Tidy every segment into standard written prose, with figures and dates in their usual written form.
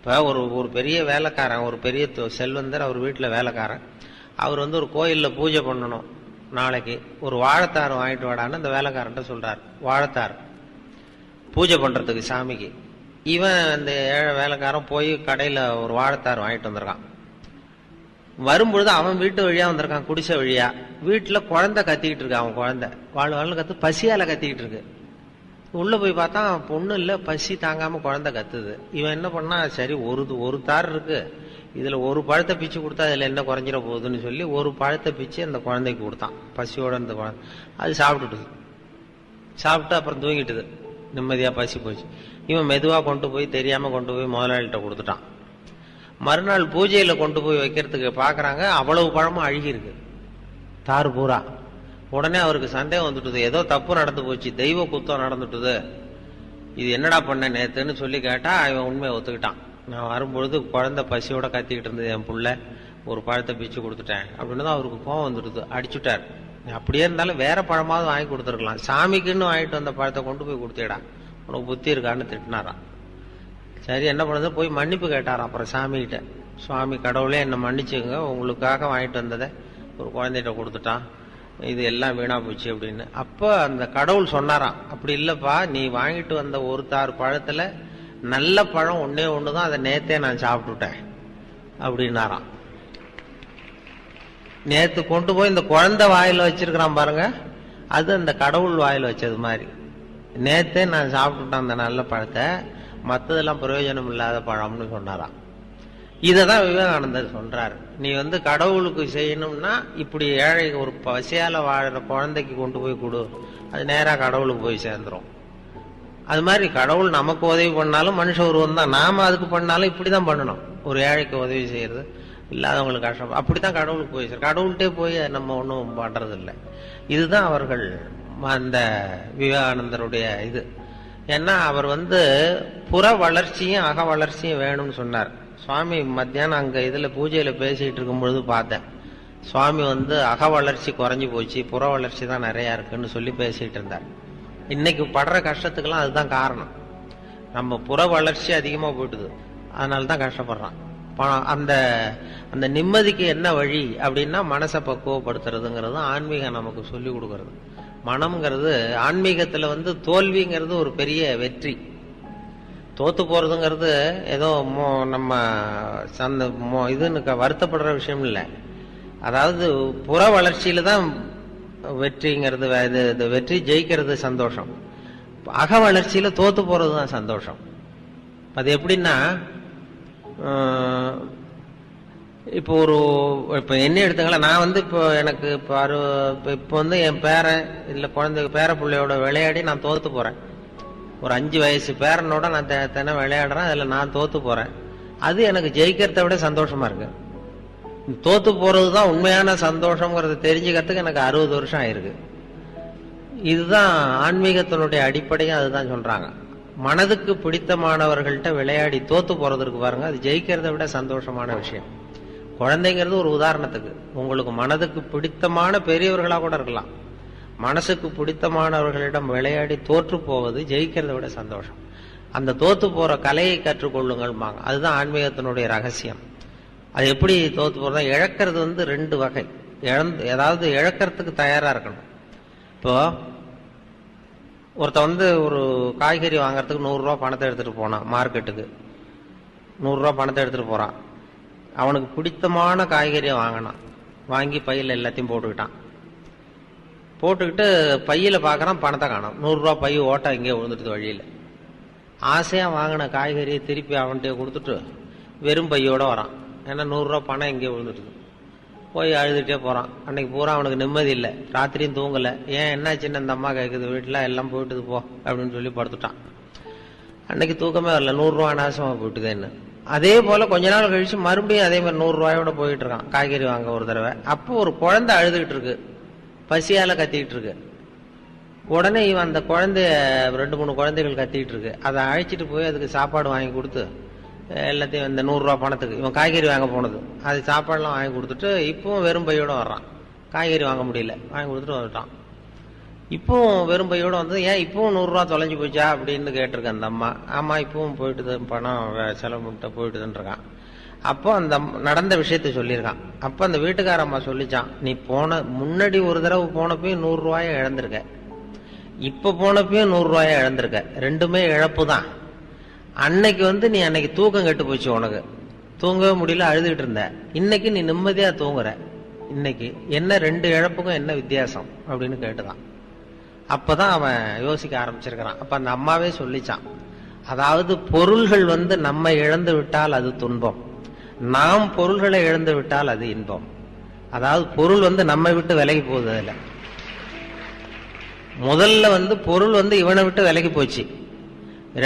இப்போ ஒரு பெரிய வேலைக்காரன், ஒரு பெரிய செல்வந்தர், அவர் வீட்டில் வேலைக்காரன், அவர் வந்து ஒரு கோயிலில் பூஜை பண்ணணும், நாளைக்கு ஒரு வாழைத்தார் வாங்கிட்டு வாடான்னு அந்த வேலைக்காரன்ட்ட சொல்றார். வாழைத்தார் பூஜை பண்றதுக்கு சாமிக்கு. இவன் அந்த ஏழை வேலைக்காரன் போய் கடையில் ஒரு வாழைத்தார் வாங்கிட்டு வந்திருக்கான். வரும்பொழுது அவன் வீட்டு வழியா வந்திருக்கான், குடிசை வழியா. வீட்டில் குழந்தை கத்திக்கிட்டு இருக்கு. அவன் குழந்தை வாழ் கத்து பசியால கத்திக்கிட்டு இருக்கு. உள்ள போய் பார்த்தா பொண்ணு இல்லை, பசி தாங்காம குழந்தை கத்துது. இவன் என்ன பண்ணா, சரி ஒரு தார் இருக்கு, இதுல ஒரு பழத்தை பிச்சு கொடுத்தா அதுல என்ன குறைஞ்சிட போகுதுன்னு சொல்லி ஒரு பழத்தை பிச்சு அந்த குழந்தைக்கு கொடுத்தான். பசியோட அந்த குழந்தை அது சாப்பிட்டு அப்புறம் தூங்கிட்டுது. நிம்மதியா பசி போச்சு. இவன் மெதுவா கொண்டு போய் தெரியாம கொண்டு போய் முதலாளிகிட்ட கொடுத்துட்டான். மறுநாள் பூஜையில கொண்டு போய் வைக்கிறதுக்கு பாக்குறாங்க, அவ்வளவு பழமும் அழுகி இருக்கு, தாறு பூரா. உடனே அவருக்கு சந்தேகம் வந்துட்டுது, ஏதோ தப்பு நடந்து போச்சு, தெய்வ குத்தம் நடந்துட்டுது, இது என்னடா பண்ண நேத்துன்னு சொல்லி கேட்டா இவன் உண்மையை ஒத்துக்கிட்டான். நான் வரும்பொழுது குழந்தை பசியோட கத்திக்கிட்டு இருந்தது, என் புள்ள ஒரு பழத்தை பிச்சு கொடுத்துட்டேன் அப்படின்னு தான் அவருக்கு கோவம் வந்துடுது. அடிச்சுட்டார். அப்படியே இருந்தாலும் வேற பழமாவது வாங்கி கொடுத்துருக்கலாம், சாமிக்குன்னு வாங்கிட்டு வந்த பழத்தை கொண்டு போய் கொடுத்தேடா, உனக்கு புத்தி இருக்கான்னு திட்டினாராம். சரி என்ன பண்ணுறது, போய் மன்னிப்பு கேட்டாராம். அப்புறம் சாமிகிட்ட, சுவாமி கடவுளே என்னை மன்னிச்சுங்க, உங்களுக்காக வாங்கிட்டு வந்ததை ஒரு குழந்தைகிட்ட கொடுத்துட்டான், இது எல்லாம் வீணா போச்சு அப்படின்னு. அப்போ அந்த கடவுள் சொன்னாராம், அப்படி இல்லப்பா, நீ வாங்கிட்டு வந்த ஒரு தார் பழத்துல நல்ல பழம் ஒன்னே ஒண்ணுதான், அதை நேத்தே நான் சாப்பிட்டுட்டேன் அப்படின்னாராம். நேத்து கொண்டு போய் இந்த குழந்தை வாயில வச்சிருக்கிறான் பாருங்க, அது அந்த கடவுள் வாயில வச்சது மாதிரி. நேத்தே நான் சாப்பிட்டுட்டேன் அந்த நல்ல பழத்தை, மற்றதெல்லாம் பிரயோஜனம் இல்லாத பழம்னு சொன்னாராம். இததான் விவேகானந்தர் சொல்றாரு, நீ வந்து கடவுளுக்கு செய்யணும்னா இப்படி ஏழை ஒரு பசியால வாழற குழந்தைக்கு கொண்டு போய் கொடு, அது நேரா கடவுளுக்கு போய் சேர்ந்துரும். அது மாதிரி கடவுள் நமக்கு உதவி பண்ணாலும் மனுஷ உருவம் தான், நாம அதுக்கு பண்ணாலும் இப்படிதான் பண்ணணும். ஒரு ஏழைக்கு உதவி செய்யறது, இல்லாதவங்களுக்கு கஷ்டம், அப்படித்தான் கடவுளுக்கு போய் சேர். கடவுள்கிட்டே போய் நம்ம ஒன்றும் பண்றது இல்லை. இதுதான் அவர்கள் அந்த விவேகானந்தருடைய இது. ஏன்னா அவர் வந்து புற வளர்ச்சியும் அக வளர்ச்சியும் வேணும்னு சொன்னார். சுவாமி மத்தியானம் அங்க இதுல பூஜையில பேசிட்டு இருக்கும் பொழுது பார்த்தேன், சுவாமி வந்து அக வளர்ச்சி குறைஞ்சி போச்சு, புற வளர்ச்சி தான் நிறைய இருக்குன்னு சொல்லி பேசிட்டு இருந்தார். இன்னைக்கு படுற கஷ்டத்துக்கெல்லாம் அதுதான் காரணம். நம்ம புற வளர்ச்சி அதிகமா போயிட்டுது, அதனாலதான் கஷ்டப்படுறான். அந்த அந்த நிம்மதிக்கு என்ன வழி அப்படின்னா மனசை பக்குவப்படுத்துறதுங்கிறது ஆன்மீகம் நமக்கு சொல்லி கொடுக்கறது. மனம்ங்கிறது ஆன்மீகத்துல வந்து தோல்விங்கிறது ஒரு பெரிய வெற்றி. தோத்து போறதுங்கிறது ஏதோ நம்ம இதுன்னு வருத்தப்படுற விஷயம் இல்லை. அதாவது புற வளர்ச்சியில தான் வெற்றிங்கிறது, வெற்றி ஜெயிக்கிறது சந்தோஷம். அக வளர்ச்சியில தோத்து போறதுதான் சந்தோஷம். அது எப்படின்னா, இப்போ இப்ப என்ன எடுத்துங்களா, நான் வந்து இப்போ எனக்கு இப்போ வந்து என் பேரன் இல்ல குழந்தை பேர பிள்ளையோட விளையாடி நான் தோத்து போறேன். ஒரு 5 வயசு பேரனோட நான் தினம் விளையாடுறேன், அதுல நான் தோத்து போறேன். அது எனக்கு ஜெயிக்கிறத விட சந்தோஷமா இருக்கு. தோத்து போறதுதான் உண்மையான சந்தோஷம்ங்கிறத தெரிஞ்சுக்கிறதுக்கு எனக்கு 60 வருஷம் ஆயிருக்கு. இதுதான் ஆன்மீகத்தினுடைய அடிப்படையும் அதுதான் சொல்றாங்க. மனதுக்கு பிடித்தமானவர்கள்ட்ட விளையாடி தோத்து போறதுக்கு பாருங்க, அது ஜெயிக்கிறத விட சந்தோஷமான விஷயம். குழந்தைங்கிறது ஒரு உதாரணத்துக்கு, உங்களுக்கு மனதுக்கு பிடித்தமான பெரியவர்களா கூட இருக்கலாம், மனசுக்கு பிடித்தமானவர்களிடம் விளையாடி தோற்று போவது ஜெயிக்கிறத விட சந்தோஷம். அந்த தோத்து போற கலையை கற்றுக்கொள்ளுங்கள், அதுதான் ஆன்மீகத்தினுடைய ரகசியம். அது எப்படி தோத்து போறதா, இழக்கிறது வந்து 2 வகை. ஏதாவது இழக்கிறதுக்கு தயாரா இருக்கணும். இப்போ ஒருத்த வந்து ஒரு காய்கறி வாங்கறதுக்கு 100 ரூபா பணத்தை எடுத்துட்டு போனான் மார்க்கெட்டுக்கு. 100 ரூபா பணத்தை எடுத்துட்டு போறான். அவனுக்கு பிடித்தமான காய்கறியை வாங்கினான். வாங்கி பையில எல்லாத்தையும் போட்டுக்கிட்டு பையில பாக்குறான், பணத்தை காணோம். 100 ரூபா பை ஓட்டா இங்கே விழுந்துட்டு வழியில. ஆசையா வாங்கின காய்கறியை திருப்பி அவன்கிட்ட கொடுத்துட்டு வெறும் பையோட வரான். ஏன்னா 100 ரூபா பணம் இங்கே விழுந்துட்டு. போய் அழுதுட்டே போறான். அன்னைக்கு பூரா அவனுக்கு நிம்மதி இல்லை, ராத்திரியும் தூங்கல. ஏன் என்னாச்சுன்னு அந்த அம்மா கேட்குது, வீட்டுல எல்லாம் போயிட்டுது போ அப்படின்னு சொல்லி படுத்துட்டான். அன்னைக்கு தூக்கமே வரல, 100 ரூபா நாசமா போயிட்டுதேன்னு. அதே போல கொஞ்ச நாள் கழிச்சு மறுபடியும் அதே மாதிரி 100 ரூபாயோட போயிட்டு இருக்கான் காய்கறி வாங்க ஒரு தடவை. அப்போ ஒரு குழந்தை அழுதுகிட்டு இருக்கு, பசியால கத்திக்கிட்டு இருக்கு. உடனே இவன் அந்த குழந்தைய 2-3 குழந்தைகள் கத்திக்கிட்டு இருக்கு, அதை அழைச்சிட்டு போய் அதுக்கு சாப்பாடு வாங்கி கொடுத்து எல்லாத்தையும் இந்த 100 ரூபா பணத்துக்கு இவன் காய்கறி வாங்க போனது அது சாப்பாடுலாம் வாங்கி கொடுத்துட்டு இப்பவும் வெறும் பையோட வர்றான். காய்கறி வாங்க முடியல, வாங்கி கொடுத்துட்டு வந்துட்டான். இப்பவும் வெறும் பையோட வந்து ஏன் இப்பவும் 100 ரூபா தொலைஞ்சு போச்சா அப்படின்னு கேட்டிருக்கேன் அந்த அம்மா. ஆமா இப்பவும் போயிட்டுது, பணம் செலவு முட்டை போயிட்டுதுன்னு இருக்கான். அப்போ அந்த நடந்த விஷயத்த சொல்லியிருக்கான். அப்ப அந்த வீட்டுக்கார அம்மா சொல்லிச்சான், நீ முன்னாடி ஒரு தடவை போனப்பயும் 100 ரூபாய இழந்திருக்க, இப்ப போனப்பயும் 100 ரூபாய இழந்திருக்க, ரெண்டுமே இழப்பு தான். அன்னைக்கு வந்து நீ அன்னைக்கு தூக்கம் கெட்டு போச்சு, உனக்கு தூங்கவே முடியல, அழுதுகிட்டு இருந்த. இன்னைக்கு நீ நிம்மதியா தூங்குற. இன்னைக்கு என்ன 2 இழப்புக்கும் என்ன வித்தியாசம் அப்படின்னு கேட்டுதான். அப்பதான் அவன் யோசிக்க ஆரம்பிச்சிருக்கிறான். அப்ப அந்த அம்மாவே சொல்லிச்சான், அதாவது பொருள்கள் வந்து நம்ம இழந்து விட்டால் அது துன்பம், நாம் பொருள்களை இழந்து விட்டால் அது இன்பம். அதாவது பொருள் வந்து நம்மை விட்டு விலகி போகுது. அதுல முதல்ல வந்து பொருள் வந்து இவனை விட்டு விலகி போச்சு,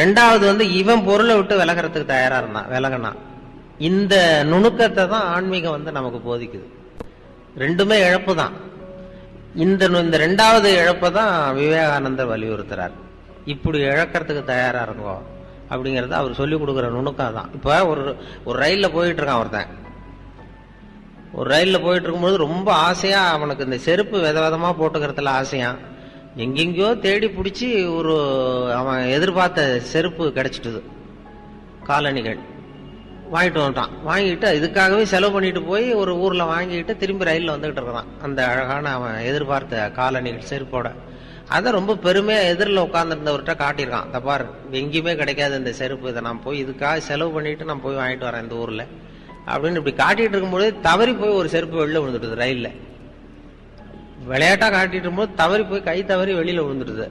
ரெண்டாவது வந்து இவன் பொருளை விட்டு விலகிறதுக்கு தயாரா இருந்தான், விலகினான். இந்த நுணுக்கத்தை தான் ஆன்மீகம் வந்து நமக்கு போதிக்குது. ரெண்டுமே இழப்பு தான். இந்த ரெண்டாவது இழப்பை தான் விவேகானந்தர் வலியுறுத்துறார். இப்படி இழக்கிறதுக்கு தயாரா இருங்கோ அப்படிங்கறது அவர் சொல்லி கொடுக்குற நுணுக்கம் தான். இப்ப ஒரு ரயில்ல போயிட்டு இருக்கான் ஒருத்தன். ஒரு ரயில்ல போயிட்டு இருக்கும்போது ரொம்ப ஆசையா அவனுக்கு இந்த செருப்பு விதவிதமா போட்டுக்கிறதுல ஆசையா எங்கெங்கயோ தேடி பிடிச்சி அவன் எதிர்பார்த்த செருப்பு கிடைச்சிட்டுது. காலணிகள் வாங்கிட்டு வந்துட்டான். வாங்கிட்டு இதுக்காகவே செலவு பண்ணிட்டு போய் ஒரு ஊர்ல வாங்கிட்டு திரும்பி ரயில்ல வந்துகிட்டு இருக்கிறான். அந்த அழகான அவன் எதிர்பார்த்த காலணிகள் செருப்போட அதை ரொம்ப பெருமையா எதிரில் உட்கார்ந்துருந்தவர்கிட்ட காட்டியிருக்கான். தப்பார், எங்கேயுமே கிடைக்காது இந்த செருப்பு, இதை நான் போய் இதுக்காக செலவு பண்ணிட்டு நான் போய் வாங்கிட்டு வரேன் இந்த ஊர்ல அப்படின்னு இப்படி காட்டிட்டு இருக்கும்போது தவறி போய் ஒரு செருப்பு வெளில விழுந்துடுது. ரயில்ல விளையாட்டா காட்டிட்டு இருக்கும்போது தவறி போய் கை தவறி வெளியில விழுந்துடுது.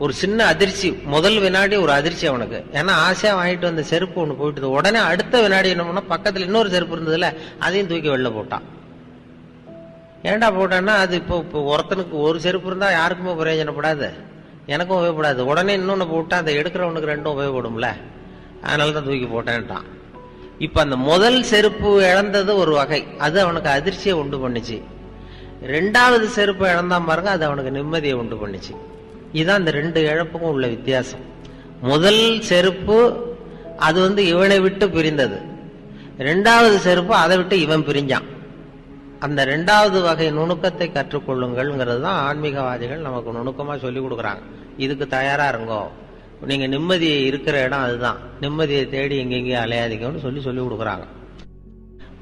ஒரு சின்ன அதிர்ச்சி, முதல் வினாடி ஒரு அதிர்ச்சி அவனுக்கு. ஏன்னா ஆசையா வாங்கிட்டு வந்த செருப்பு ஒண்ணு போயிட்டு, உடனே அடுத்த வினாடி என்ன பண்ணா, பக்கத்துல இன்னொரு செருப்பு இருந்ததுல அதையும் தூக்கி வெளில போட்டான். ஏன்டா போட்டான்னா, அது இப்போ ஒருத்தனுக்கு ஒரு செருப்பு இருந்தா யாருக்குமே பிரயோஜனப்படாது, எனக்கும் உபயோகப்படாது. உடனே இன்னொன்னு போட்டா அதை எடுக்கிறவனுக்கு ரெண்டும் உபயோகப்படும்ல, அதனாலதான் தூக்கி போட்டேன்ட்டான். இப்ப அந்த முதல் செருப்பு இழந்தது ஒரு வகை, அது அவனுக்கு அதிர்ச்சியை உண்டு பண்ணுச்சு. ரெண்டாவது செருப்பு இழந்தான் பாருங்க, அது அவனுக்கு நிம்மதியை உண்டு பண்ணுச்சு. இதுதான் இந்த 2 இழப்புக்கும் உள்ள வித்தியாசம். முதல் செருப்பு அது வந்து இவனை விட்டு பிரிந்தது, ரெண்டாவது செருப்பு அதை விட்டு இவன் பிரிஞ்சான். அந்த 2வது வகை நுணுக்கத்தை கற்றுக்கொள்ளுங்கள்ங்கிறது தான் ஆன்மீகவாதிகள் நமக்கு நுணுக்கமா சொல்லி கொடுக்குறாங்க. இதுக்கு தயாரா இருங்கோ, நீங்க நிம்மதி இருக்கிற இடம் அதுதான், நிம்மதியை தேடி எங்கெங்கேயும் அலையாதீங்கன்னு சொல்லி கொடுக்குறாங்க.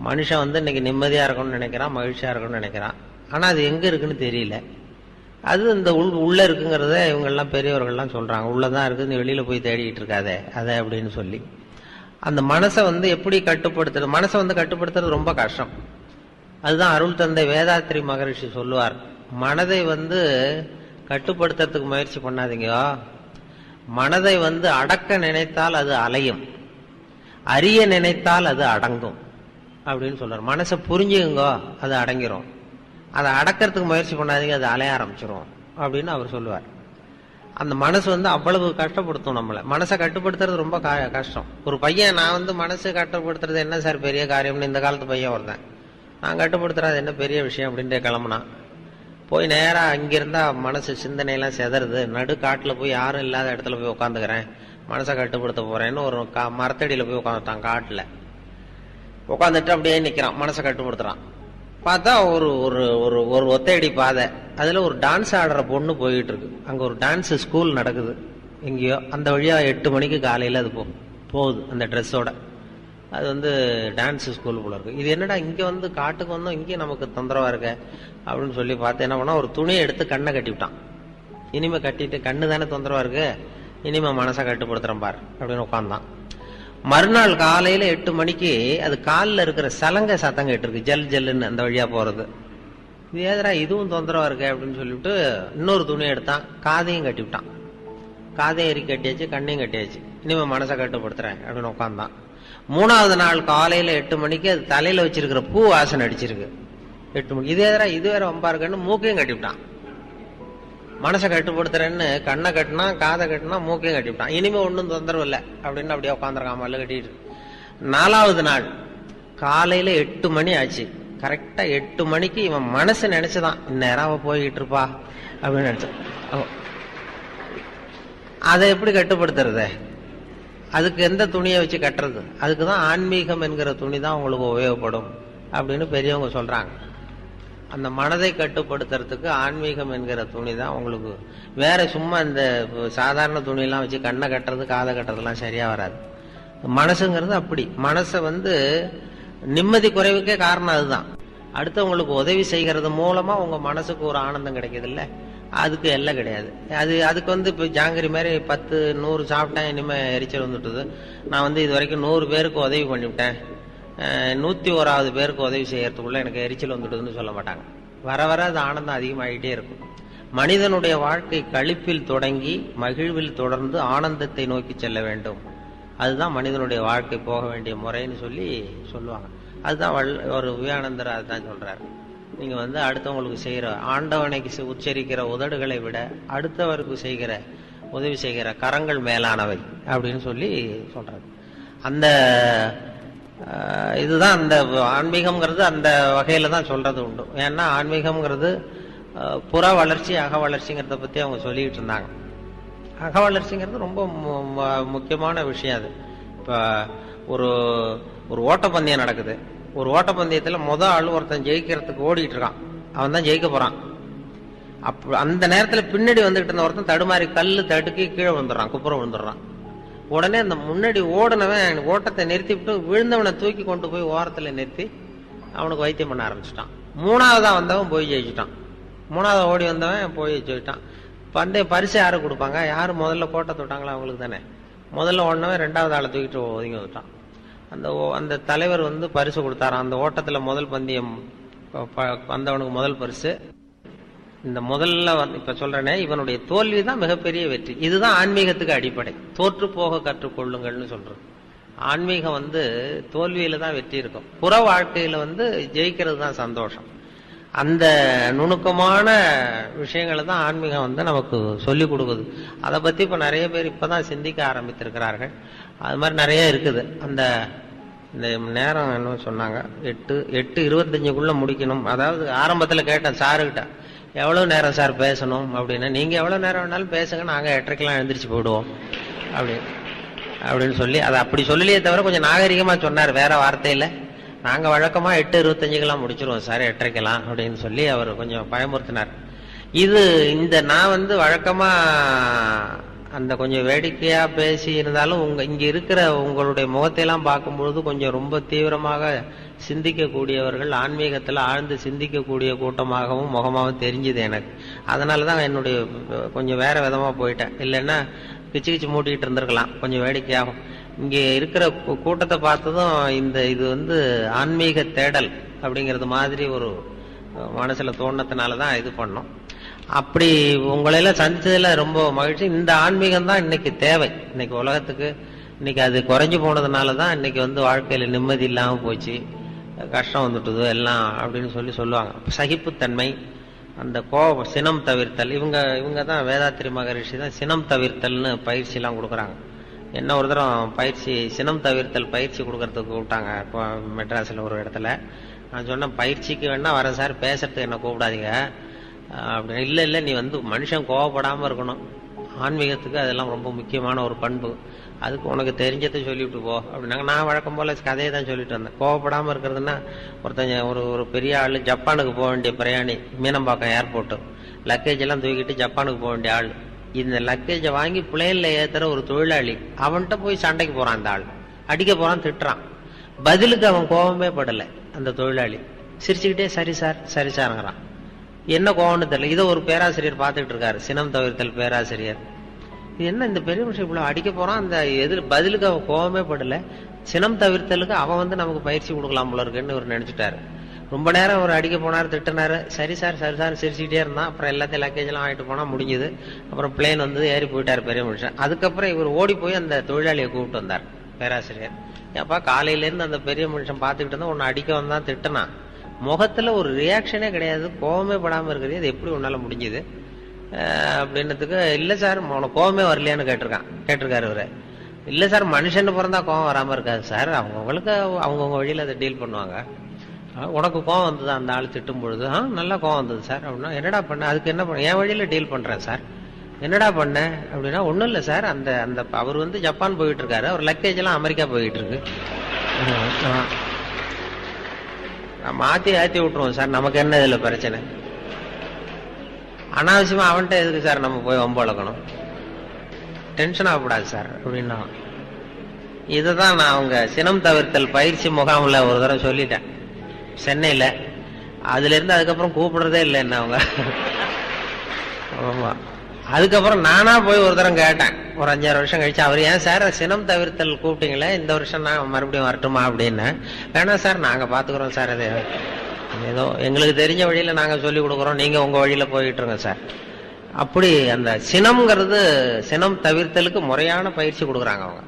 மனுஷன் வந்து இன்னைக்கு நிம்மதியா இருக்கணும்னு நினைக்கிறான், மகிழ்ச்சியா இருக்கணும்னு நினைக்கிறான். ஆனா அது எங்க இருக்குன்னு தெரியல. அது இந்த உள்ள இருக்குங்கிறத இவங்கெல்லாம் பெரியவர்கள்லாம் சொல்றாங்க. உள்ளதான் இருக்குது, வெளியில போய் தேடிட்டு இருக்காதே அதை அப்படின்னு சொல்லி. அந்த மனசை வந்து எப்படி கட்டுப்படுத்துறது, மனசை வந்து கட்டுப்படுத்துறது ரொம்ப கஷ்டம். அதுதான் அருள் தந்தை வேதாத்திரி மகரிஷி சொல்லுவார், மனதை வந்து கட்டுப்படுத்துறதுக்கு முயற்சி பண்ணாதீங்க, மனதை வந்து அடக்க நினைத்தால் அது அலையும், அறிய நினைத்தால் அது அடங்கும் அப்படின்னு சொல்றார். மனசை புரிஞ்சுங்க, அது அடங்கிரும். அதை அடக்கிறதுக்கு முயற்சி பண்ணாதீங்க, அது அலைய ஆரம்பிச்சிரும் அப்படின்னு அவர் சொல்லுவார். அந்த மனசு வந்து அவ்வளவு கஷ்டப்படுத்தும் நம்மளை. மனசை கட்டுப்படுத்துறது ரொம்ப கஷ்டம். ஒரு பையன், நான் வந்து மனசு கட்டுப்படுத்துறது என்ன சார் பெரிய காரியம்னு இந்த காலத்து பையன் ஒருத்தன், நான் கட்டுப்படுத்துறது என்ன பெரிய விஷயம் அப்படின்ட்டு கிளம்புனான். போய் நேரா அங்கிருந்தா மனசு சிந்தனையெல்லாம் செதறது, நடு காட்டுல போய் யாரும் இல்லாத இடத்துல போய் உட்காந்துக்கிறேன், மனசை கட்டுப்படுத்த போறேன்னு ஒரு மரத்தடியில போய் உட்காந்துட்டான். காட்டுல உட்காந்துட்டு அப்படியே நிக்கிறான், மனசை கட்டுப்படுத்துறான். பார்த்தா ஒரு ஒரு ஒரு ஒத்தையடி பாதை, அதுல ஒரு டான்ஸ் ஆடுற பொண்ணு போயிட்டு இருக்கு. அங்க ஒரு டான்ஸ் ஸ்கூல் நடக்குது எங்கேயோ, அந்த வழியா 8 மணிக்கு காலையில அது போகுது அந்த ட்ரெஸ்ஸோட. அது வந்து டான்ஸ் ஸ்கூல் போல இருக்கு. இது என்னடா இங்க வந்து காட்டுக்கு வந்தோம், இங்கே நமக்கு தொந்தரவா இருக்க அப்படின்னு சொல்லி பார்த்து என்ன பண்ணா, ஒரு துணியை எடுத்து கண்ணை கட்டிவிட்டான். இனிமே கட்டிட்டு, கண்ணு தானே தொந்தரவா இருக்கு, இனிமே மனசை கட்டுப்படுத்துறேன் பார் அப்படின்னு உட்காந்தான். மறுநாள் காலையில 8 மணிக்கு அது காலில் இருக்கிற சலங்கை சத்தம் கேட்டிருக்கு, ஜல் ஜல்லுன்னு அந்த வழியா போறது. இது ஏதரா இதுவும் தொந்தரவா இருக்கு அப்படின்னு சொல்லிவிட்டு இன்னொரு துணியை எடுத்தான், காதையும் கட்டி விட்டான். காதையும் எரி கட்டியாச்சு, கண்ணையும் கட்டியாச்சு, இனிமே மனசை கட்டுப்படுத்துறேன் அப்படின்னு உட்காந்தான். 3வது நாள் காலையில 8 மணிக்கு அது தலையில வச்சிருக்கிற பூ வாசனை அடிச்சிருக்கு. 8 மணிக்கு இது ஏதரா இது வேற வம்பா இருக்குன்னு மூக்கையும் கட்டிவிட்டான். மனசை கட்டுப்படுத்துறேன்னு கண்ணை கட்டினா, காதை கட்டினா, மூக்கையும் கட்டிவிட்டான். இனிமே ஒன்றும் தொந்தரவு இல்லை அப்படின்னு அப்படியே உட்காந்துருக்கான் மல்ல கட்டிட்டு. 4வது நாள் காலையில 8 மணி ஆச்சு. கரெக்டா 8 மணிக்கு இவன் மனசு நினைச்சுதான், இந்நேரம் அவ போய்கிட்டு இருப்பா அப்படின்னு நினைச்சான். அதை எப்படி கட்டுப்படுத்துறது? அதுக்கு எந்த துணியை வச்சு கட்டுறது? அதுக்குதான் ஆன்மீகம் என்கிற துணி தான் உங்களுக்கு உபயோகப்படும் அப்படின்னு பெரியவங்க சொல்றாங்க. அந்த மனதை கட்டுப்படுத்துறதுக்கு ஆன்மீகம் என்கிற துணி தான் உங்களுக்கு. வேற சும்மா இந்த சாதாரண துணியெல்லாம் வச்சு கண்ணை கட்டுறது காதை கட்டுறதுலாம் சரியா வராது. மனசுங்கிறது அப்படி. மனசை நிம்மதி குறைவுக்கே காரணம் அதுதான். அடுத்தவங்களுக்கு உதவி செய்கிறது மூலமா உங்க மனசுக்கு ஒரு ஆனந்தம் கிடைக்குது இல்ல, அதுக்கு எல்லாம் கிடையாது. அதுக்கு இப்ப ஜாங்கிரி மாதிரி 10 100 சாப்பிட்டேன் இனிமே எரிச்சல் வந்துட்டுது, நான் இது வரைக்கும் 100 பேருக்கு உதவி பண்ணிவிட்டேன், 101வது பேருக்கு உதவி செய்யறதுக்குள்ள எனக்கு எரிச்சல் வந்துட்டுதுன்னு சொல்ல மாட்டாங்க. வர வர அது ஆனந்தம் அதிகமாகிட்டே இருக்கும். மனிதனுடைய வாழ்க்கை களிப்பில் தொடங்கி மகிழ்வில் தொடர்ந்து ஆனந்தத்தை நோக்கி செல்ல வேண்டும். அதுதான் மனிதனுடைய வாழ்க்கை போக வேண்டிய முறைன்னு சொல்லுவாங்க. அதுதான் ஒரு விவேகானந்தர் அதுதான் சொல்றாரு. நீங்க அடுத்தவங்களுக்கு செய்யற ஆண்டவனைக்கு உச்சரிக்கிற உதடுகளை விட அடுத்தவருக்கு செய்கிற உதவி செய்கிற கரங்கள் மேலானவை அப்படின்னு சொல்றாரு. அந்த இதுதான் அந்த ஆன்மீகம்ங்கிறது அந்த வகையில தான் சொல்றது உண்டு. ஏன்னா ஆன்மீகம்ங்கிறது புற வளர்ச்சி அக வளர்ச்சிங்கிறத பத்தி அவங்க சொல்லிட்டு இருந்தாங்க. அக வளர்ச்சிங்கிறது ரொம்ப முக்கியமான விஷயம். அது இப்ப ஒரு ஓட்டப்பந்தயம் நடக்குது. ஒரு ஓட்டப்பந்தயத்துல ஆள் ஒருத்தன் ஜெயிக்கிறதுக்கு ஓடிட்டு இருக்கான், அவன் தான் ஜெயிக்க போறான். அந்த நேரத்துல பின்னாடி வந்துட்டு இருந்த ஒருத்தன் தடுமாறி கல்லு தடுக்கி கீழே விழுந்துடுறான், குப்புறம் விழுந்துடுறான். உடனே அந்த முன்னாடி ஓடினவன் ஓட்டத்தை நிறுத்தி விட்டு விழுந்தவனை தூக்கி கொண்டு போய் ஓரத்துல நிறுத்தி அவனுக்கு வைத்தியம் பண்ண ஆரம்பிச்சுட்டான். 3வதா வந்தவன் போய் ஜெயிச்சுட்டான். 3வது ஓடி வந்தவன் போய் ஜெயிச்சிட்டான். பந்தய பரிசு யாரு கொடுப்பாங்க? யாரு முதல்ல கோட்டை தொட்டாங்களோ அவங்களுக்கு தானே. முதல்ல ஓடினவன் 2வது ஆளை தூக்கிட்டு ஒதுங்கி வந்துட்டான். அந்த தலைவர் பரிசு கொடுத்தாராம். அந்த ஓட்டத்துல முதல் பந்தயம் வந்தவனுக்கு முதல் பரிசு. இந்த முதல்ல இப்ப சொல்றேனே, இவனுடைய தோல்விதான் மிகப்பெரிய வெற்றி. இதுதான் ஆன்மீகத்துக்கு அடிப்படை. தோற்று போக கற்றுக்கொள்ளுங்கள்னு சொல்றது. ஆன்மீகம் தோல்வியில தான் வெற்றி இருக்கும். புற வாழ்க்கையில ஜெயிக்கிறது தான் சந்தோஷம். அந்த நுணுக்கமான விஷயங்களை தான் ஆன்மீகம் நமக்கு சொல்லிக் கொடுக்குது. அதை பத்தி இப்ப நிறைய பேர் இப்பதான் சிந்திக்க ஆரம்பித்திருக்கிறார்கள். அது மாதிரி நிறைய இருக்குது. இந்த நேரம் என்ன சொன்னாங்க, 8:25க்குள்ள முடிக்கணும். அதாவது ஆரம்பத்துல கேட்டேன் சாருகிட்ட, எவ்வளவு நேரம் சார் பேசணும் அப்படின்னு. நீங்க எவ்வளவு நேரம் வேணாலும் பேசுங்க, நாங்க 8:30க்கெல்லாம் எழுந்திரிச்சு போயிடுவோம் அப்படின்னு சொல்லி அதை அப்படி சொல்லலையே தவிர கொஞ்சம் நாகரிகமா சொன்னார் வேற வார்த்தையில. நாங்க வழக்கமா 8:25க்கெல்லாம் முடிச்சிருவோம் சார், 8:30க்கெல்லாம் அப்படின்னு சொல்லி அவர் கொஞ்சம் பயமுறுத்தினார். இந்த நான் வழக்கமா அந்த கொஞ்சம் வேடிக்கையா பேசி இருந்தாலும் இங்க இருக்கிற உங்களுடைய முகத்தையெல்லாம் பார்க்கும்பொழுது கொஞ்சம் ரொம்ப தீவிரமாக சிந்திக்கக்கூடியவர்கள், ஆன்மீகத்துல ஆழ்ந்து சிந்திக்கக்கூடிய கூட்டமாகவும் முகமாகவும் தெரிஞ்சுது எனக்கு. அதனாலதான் என்னுடைய கொஞ்சம் வேற விதமா போயிட்டேன். இல்லைன்னா கிச்சு கிச்சு மூட்டிட்டு இருந்திருக்கலாம் கொஞ்சம் வேடிக்கையாகும். இங்க இருக்கிற கூட்டத்தை பார்த்ததும் இது ஆன்மீக தேடல் அப்படிங்கிறது மாதிரி ஒரு மனசுல தோணத்தினாலதான் இது பண்ணோம். அப்படி உங்களையெல்லாம் சந்திச்சதுல ரொம்ப மகிழ்ச்சி. இந்த ஆன்மீகம் தான் இன்னைக்கு தேவை. இன்னைக்கு உலகத்துக்கு இன்னைக்கு அது குறைஞ்சு போனதுனாலதான் இன்னைக்கு வாழ்க்கையில நிம்மதி இல்லாம போச்சு, கஷ்டம் வந்துட்டுது எல்லாம் அப்படின்னு சொல்லுவாங்க. சகிப்புத்தன்மை, அந்த சினம் தவிர்த்தல். இவங்க தான் வேதாத்திரி மகரிஷி தான் சினம் தவிர்த்தல்னு பயிற்சி எல்லாம் கொடுக்குறாங்க. என்ன ஒரு தரம் சினம் தவிர்த்தல் பயிற்சி கொடுக்கறதுக்கு கூப்பிட்டாங்க மெட்ராஸ்ல ஒரு இடத்துல. நான் சொன்னேன், பயிற்சிக்கு வேணா வரேன் சார், பேசுறதுக்கு என்ன கூப்பிடாதீங்க அப்படின்னு. இல்ல நீ மனுஷன் கோவப்படாம இருக்கணும், ஆன்மீகத்துக்கு அதெல்லாம் ரொம்ப முக்கியமான ஒரு பண்பு, அதுக்கு உனக்கு தெரிஞ்சதை சொல்லிவிட்டு போ அப்படின்னாங்க. நான் வழக்கம் போல கதையை தான் சொல்லிட்டு வந்தேன். கோவப்படாம இருக்கிறதுனா, ஒரு பெரிய ஆளு ஜப்பானுக்கு போக வேண்டிய பிரயாணி, மீனம்பாக்கம் ஏர்போர்ட், லக்கேஜ் எல்லாம் தூக்கிட்டு ஜப்பானுக்கு போக வேண்டிய ஆள். இந்த லக்கேஜை வாங்கி பிளேன்ல ஏத்துற ஒரு தொழிலாளி, அவன்கிட்ட போய் சண்டைக்கு போறான். அந்த ஆள் அடிக்க போறான், திட்டுறான். பதிலுக்கு அவன் கோபமே படல. அந்த தொழிலாளி சிரிச்சுக்கிட்டே சரி சார் சரி சார்ங்கிறான். என்ன கோவம்னு தெரியல. இதை ஒரு பேராசிரியர் பார்த்துட்டு இருக்காரு, சினம் தவிர்த்தல் பேராசிரியர். இது என்ன இந்த பெரிய விஷயம் இவ்வளவு அடிக்க போறான், அந்த பதிலுக்கு அவன் கோவமே படல. சினம் தவிர்த்தலுக்கு அவன் நமக்கு பயிற்சி கொடுக்கலாம் போல இருக்குன்னு ஒரு நினைச்சிட்டாரு. ரொம்ப நேரம் அவர் அடிக்க போனார், திட்டினாரு. சரி சார் சரி சார் சிரிச்சுக்கிட்டே இருந்தான். அப்புறம் எல்லாத்தையும் லக்கேஜ் எல்லாம் ஆகிட்டு போனா முடிஞ்சது. அப்புறம் பிளேன் ஏறி போயிட்டாரு பெரிய மனுஷன். அதுக்கப்புறம் இவர் ஓடி போய் அந்த தொழிலாளியை கூப்பிட்டு வந்தார் பேராசிரியர். ஏப்பா காலையில இருந்து அந்த பெரிய மனுஷன் பார்த்துக்கிட்டு இருந்தா உன்னை அடிக்க வந்தான், திட்டினான், முகத்துல ஒரு ரியாக்ஷனே கிடையாது, கோவமே படாம இருக்கிறது, அது எப்படி உன்னால முடிஞ்சது அப்படின்னதுக்கு, இல்ல சார் உனக்கு கோவமே வரலையான்னு கேட்டிருக்காரு இவரு. இல்ல சார் மனுஷன் பிறந்தா கோவம் வராம இருக்காது சார், அவங்களுக்கு அவங்கவுங்க வழியில அதை டீல் பண்ணுவாங்க. உனக்கு கோவம் வந்தது அந்த ஆள் திட்டும் பொழுது? நல்லா கோவம் வந்தது சார் அப்படின்னா. என்னடா பண்ண? அதுக்கு என்ன பண்ண? என் வழியில டீல் பண்றேன் சார். என்னடா பண்ண அப்படின்னா, ஒண்ணும் இல்ல சார், அந்த அவர் ஜப்பான் போயிட்டு இருக்காரு, அவர் லக்கேஜ் எல்லாம் அமெரிக்கா போயிட்டு இருக்கு. மாத்தி ஏத்தி விட்டுருவோம் சார், நமக்கு என்ன இதுல பிரச்சனை, அனாவசியமா அவன்கிட்ட எதுக்கு சார் நம்ம போய் வம்பு வளர்க்கணும், டென்ஷன் ஆகக்கூடாது சார் அப்படின்னா. இதுதான் நான் அவங்க சினம் தவிர்த்தல் பயிற்சி முகாம்ல ஒரு தடவை சொல்லிட்டேன் சென்னையில. அதுல இருந்து அதுக்கப்புறம் கூப்பிடுறதே இல்லை என்ன அவங்க. ஆமா, அதுக்கப்புறம் நானா போய் ஒரு தரம் கேட்டேன் ஒரு 5-6 வருஷம் கழிச்சு. அவர் ஏன் சார் சினம் தவிர்த்தல் கூப்பிட்டீங்களே, இந்த வருஷம் நான் மறுபடியும் வரட்டுமா அப்படின்னு. வேணாம் சார், நாங்க பாத்துக்கிறோம் சார், அது ஏதோ எங்களுக்கு தெரிஞ்ச வழியில நாங்க சொல்லி கொடுக்குறோம், நீங்க உங்க வழியில போயிட்டு இருங்க சார். அப்படி அந்த சினம்ங்கிறது, சினம் தவிர்த்தலுக்கு முறையான பயிற்சி கொடுக்குறாங்க அவங்க.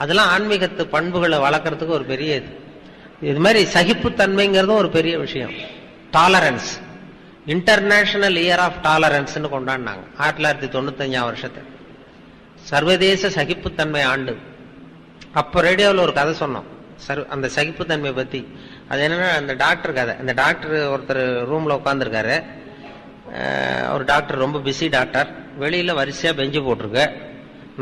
அதெல்லாம் ஆன்மீகத்து பண்புகளை வளர்க்கறதுக்கு ஒரு பெரிய இது மாதிரி சகிப்புத்தன்மைங்கிறதும் ஒரு பெரிய விஷயம். Tolerance, international year of tolerance கொண்டாடினாங்க 1995 வருஷத்தை, சர்வதேச சகிப்புத்தன்மை ஆண்டு. அப்ப ரேடியோவில் ஒரு கதை சொன்னோம் அந்த சகிப்புத்தன்மை பத்தி. அது என்னன்னா, அந்த டாக்டர் கதை. அந்த டாக்டர் ஒருத்தர் ரூம்ல உட்காந்துருக்காரு. ஒரு டாக்டர் ரொம்ப பிஸி டாக்டர். வெளியில வரிசையா பெஞ்சு போட்டிருக்கு.